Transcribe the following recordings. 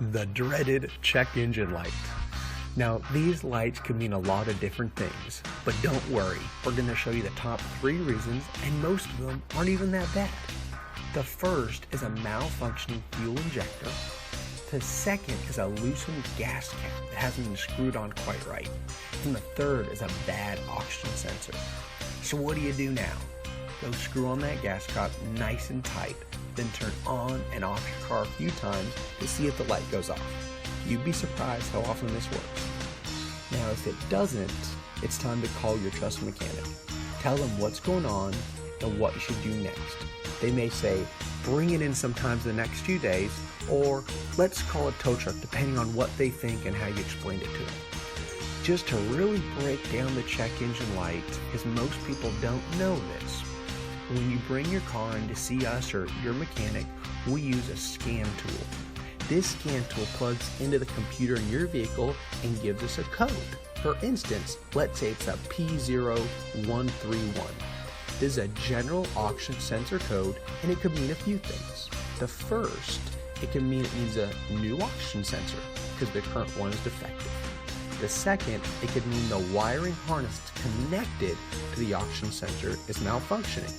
The dreaded check engine light. Now, these lights can mean a lot of different things, but don't worry, we're going to show you the top 3 reasons, and most of them aren't even that bad. The first is a malfunctioning fuel injector. The second is a loosened gas cap that hasn't been screwed on quite right. And the third is a bad oxygen sensor. So what do you do now? Go screw on that gas cap nice and tight, then turn on and off your car a few times to see if the light goes off. You'd be surprised how often this works. Now, if it doesn't, it's time to call your trusted mechanic. Tell them what's going on and what you should do next. They may say, bring it in sometimes the next few days, or let's call a tow truck, depending on what they think and how you explained it to them. Just to really break down the check engine light, because most people don't know this, when you bring your car in to see us or your mechanic, we use a scan tool. This scan tool plugs into the computer in your vehicle and gives us a code. For instance, let's say it's a P0131. This is a general oxygen sensor code, and it could mean a few things. The first, it can mean it needs a new oxygen sensor because the current one is defective. The second, it could mean the wiring harness connected to the oxygen sensor is malfunctioning.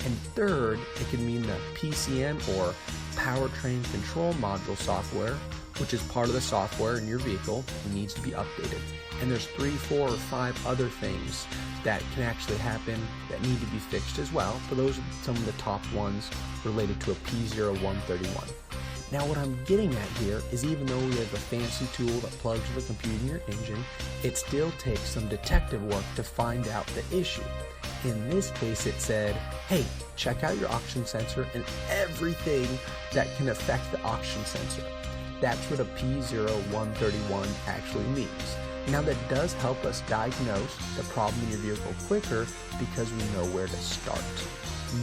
And third, it could mean the PCM or Powertrain Control Module software, which is part of the software in your vehicle, needs to be updated. And there's 3, 4, or 5 other things that can actually happen that need to be fixed as well. So those are some of the top ones related to a P0131. Now what I'm getting at here is even though we have a fancy tool that plugs to the computer in your engine, it still takes some detective work to find out the issue. In this case, it said, hey, check out your oxygen sensor and everything that can affect the oxygen sensor. That's what a P0131 actually means. Now that does help us diagnose the problem in your vehicle quicker because we know where to start.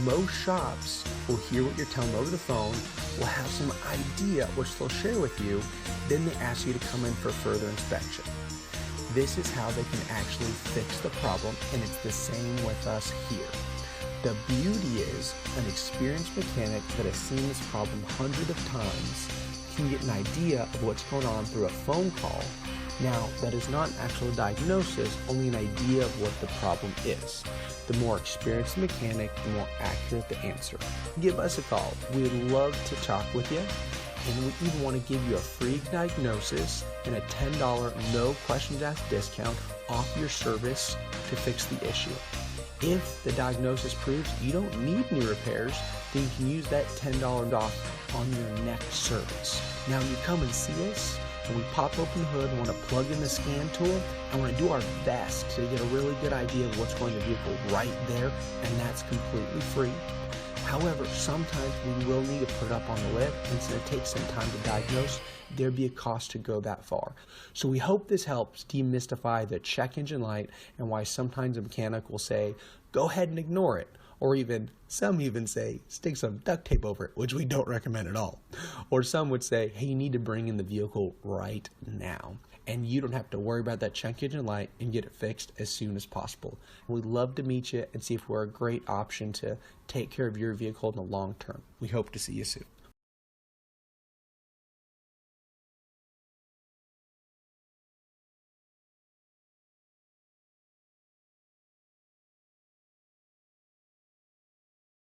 Most shops will hear what you're telling them over the phone, will have some idea which they'll share with you, then they ask you to come in for further inspection. This is how they can actually fix the problem, and it's the same with us here. The beauty is an experienced mechanic that has seen this problem hundreds of times can get an idea of what's going on through a phone call. Now, that is not an actual diagnosis, only an idea of what the problem is. The more experienced the mechanic, the more accurate the answer. Give us a call. We'd love to talk with you, and we even want to give you a free diagnosis and a $10 no questions asked discount off your service to fix the issue. If the diagnosis proves you don't need any repairs, then you can use that $10 off on your next service. Now you come and see us, and we pop open the hood and want to plug in the scan tool, and want to do our best to get a really good idea of what's going on in the vehicle right there, and that's completely free. However, sometimes we will need to put it up on the lip, and so it takes some time to diagnose. There'd be a cost to go that far. So we hope this helps demystify the check engine light and why sometimes a mechanic will say, go ahead and ignore it. Or some even say, stick some duct tape over it, which we don't recommend at all. Or some would say, hey, you need to bring in the vehicle right now. And you don't have to worry about that check engine light and get it fixed as soon as possible. We'd love to meet you and see if we're a great option to take care of your vehicle in the long term. We hope to see you soon.